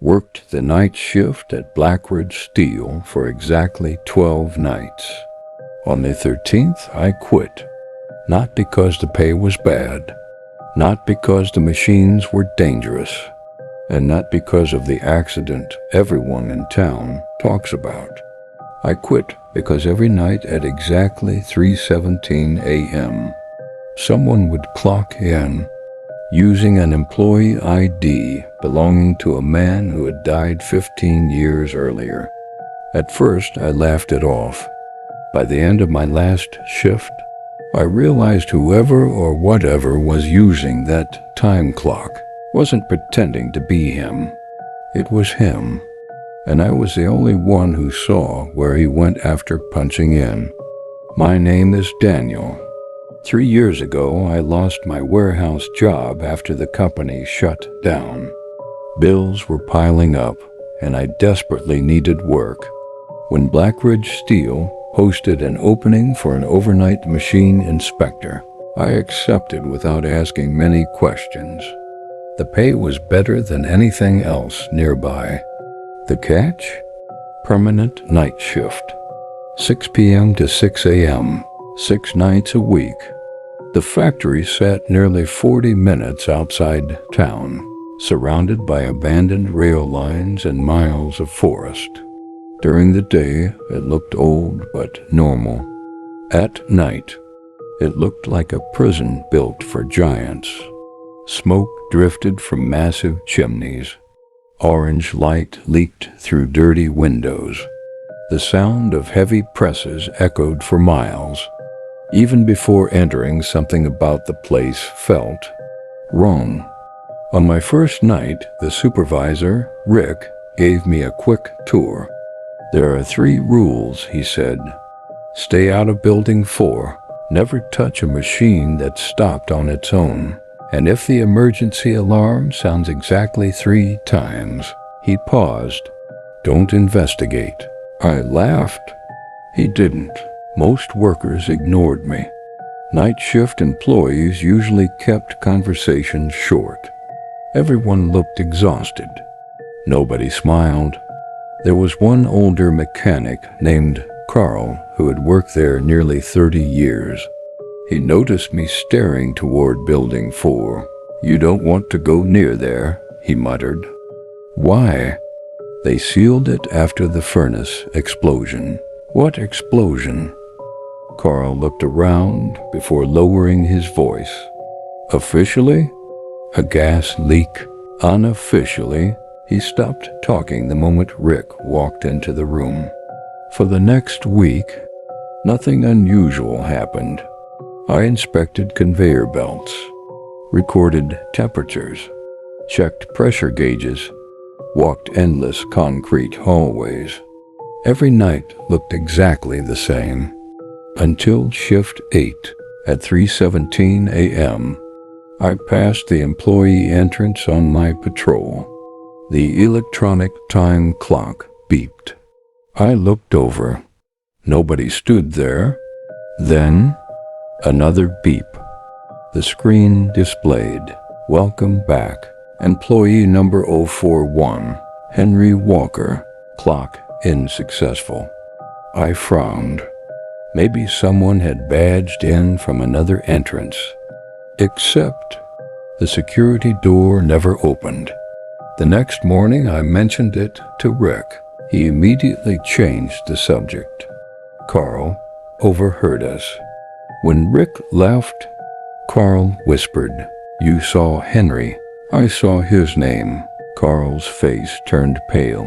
worked the night shift at Blackridge Steel for exactly 12 nights. On the 13th, I quit, not because the pay was bad, not because the machines were dangerous, and not because of the accident everyone in town talks about. I quit because every night at exactly 3:17 a.m., someone would clock in using an employee ID belonging to a man who had died 15 years earlier. At first, I laughed it off. By the end of my last shift, I realized whoever or whatever was using that time clock wasn't pretending to be him. It was him, and I was the only one who saw where he went after punching in. My name is Daniel. 3 years ago, I lost my warehouse job after the company shut down. Bills were piling up, and I desperately needed work. When Blackridge Steel posted an opening for an overnight machine inspector, I accepted without asking many questions. The pay was better than anything else nearby. The catch? Permanent night shift. 6 p.m. to 6 a.m., 6 nights a week. The factory sat nearly 40 minutes outside town, surrounded by abandoned rail lines and miles of forest. During the day, it looked old but normal. At night, it looked like a prison built for giants. Smoke drifted from massive chimneys. Orange light leaked through dirty windows. The sound of heavy presses echoed for miles. Even before entering, something about the place felt wrong. On my first night, the supervisor, Rick, gave me a quick tour. "There are 3 rules," he said. "Stay out of Building 4. Never touch a machine that stopped on its own. And if the emergency alarm sounds exactly 3 times," he paused, "don't investigate." I laughed. He didn't. Most workers ignored me. Night shift employees usually kept conversations short. Everyone looked exhausted. Nobody smiled. There was one older mechanic named Carl who had worked there nearly 30 years. He noticed me staring toward Building 4. "You don't want to go near there," he muttered. "Why?" "They sealed it after the furnace explosion." "What explosion?" Carl looked around before lowering his voice. "Officially, a gas leak. Unofficially, he stopped talking the moment Rick walked into the room. For the next week, nothing unusual happened. I inspected conveyor belts, recorded temperatures, checked pressure gauges, walked endless concrete hallways. Every night looked exactly the same. Until shift 8 at 3:17 a.m., I passed the employee entrance on my patrol. The electronic time clock beeped. I looked over. Nobody stood there. Then, another beep. The screen displayed, "Welcome back. Employee number 041, Henry Walker. Clock unsuccessful." I frowned. Maybe someone had badged in from another entrance. Except the security door never opened. The next morning I mentioned it to Rick. He immediately changed the subject. Carl overheard us. When Rick left, Carl whispered, "You saw Henry." I saw his name. Carl's face turned pale.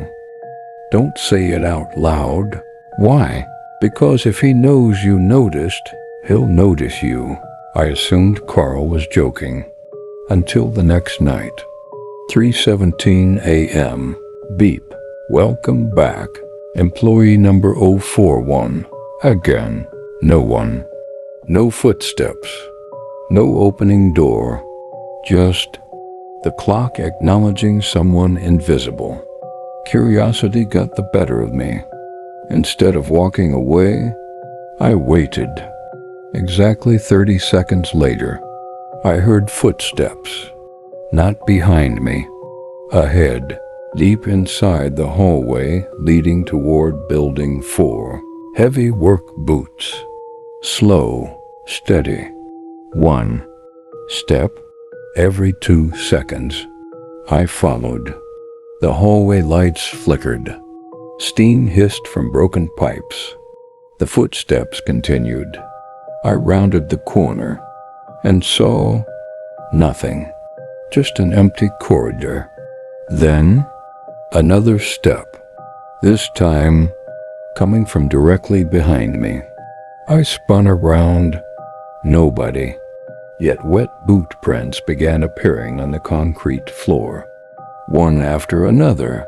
"Don't say it out loud." "Why?" "Because if he knows you noticed, he'll notice you." I assumed Carl was joking. Until the next night. 3:17 a.m. Beep. "Welcome back. Employee number 041. Again. No one. No footsteps. No opening door. Just the clock acknowledging someone invisible. Curiosity got the better of me. Instead of walking away, I waited. Exactly 30 seconds later, I heard footsteps. Not behind me. Ahead. deep inside the hallway leading toward Building 4. Heavy work boots. Slow, steady. 1 step every 2 seconds. I followed. The hallway lights flickered. Steam hissed from broken pipes. The footsteps continued. I rounded the corner and saw nothing, just an empty corridor. Then, another step, this time coming from directly behind me. I spun around. Nobody. Yet wet boot prints began appearing on the concrete floor, one after another,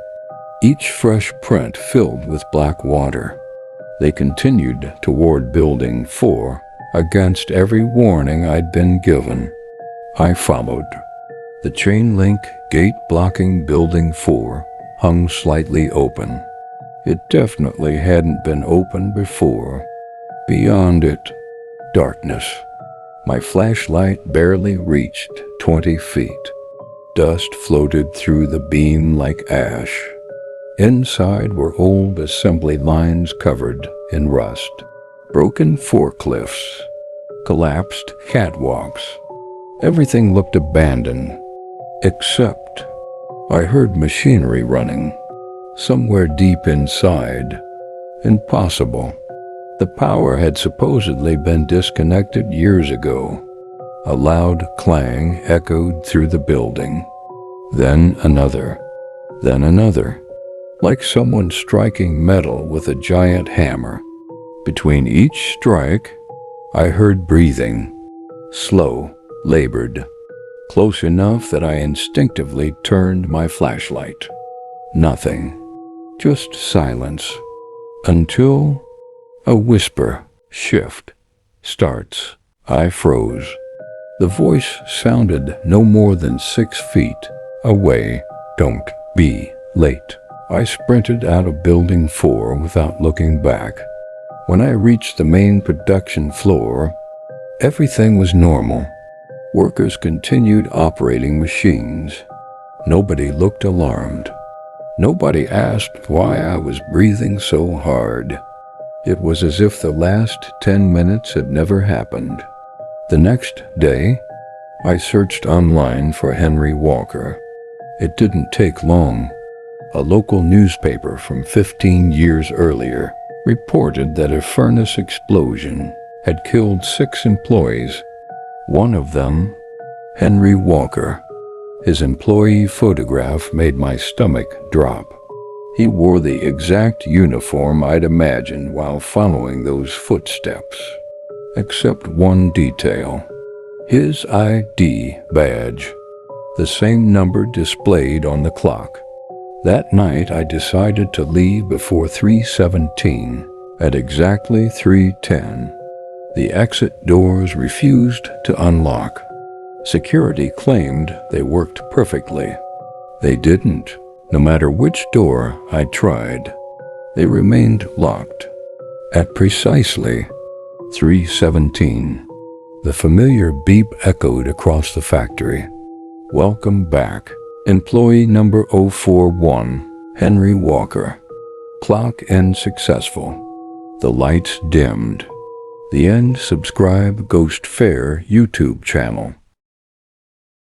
each fresh print filled with black water. They continued toward Building 4 against every warning I'd been given. I followed. The chain-link gate blocking Building 4 hung slightly open. It definitely hadn't been opened before. Beyond it, darkness. My flashlight barely reached 20 feet. Dust floated through the beam like ash. Inside were old assembly lines covered in rust, broken forklifts, collapsed catwalks. Everything looked abandoned, except I heard machinery running. Somewhere deep inside. Impossible. The power had supposedly been disconnected years ago. A loud clang echoed through the building. Then another. Then another. Like someone striking metal with a giant hammer. Between each strike, I heard breathing. Slow, labored. Close enough that I instinctively turned my flashlight. Nothing. Just silence. Until a whisper, shift, starts. I froze. The voice sounded no more than 6 feet away. Don't be late. I sprinted out of Building 4 without looking back. When I reached the main production floor, everything was normal. Workers continued operating machines. Nobody looked alarmed. Nobody asked why I was breathing so hard. It was as if the last 10 minutes had never happened. The next day, I searched online for Henry Walker. It didn't take long. A local newspaper from 15 years earlier reported that a furnace explosion had killed 6 employees. One of them, Henry Walker. His employee photograph made my stomach drop. He wore the exact uniform I'd imagined while following those footsteps. Except one detail. His ID badge. The same number displayed on the clock. That night I decided to leave before 3:17. At exactly 3:10, the exit doors refused to unlock. Security claimed they worked perfectly. They didn't. No matter which door I tried, they remained locked. At precisely 3:17, the familiar beep echoed across the factory. Welcome back. Employee number 041, Henry Walker. Clock in successful. The lights dimmed. The end. Subscribe Ghost Fair YouTube channel.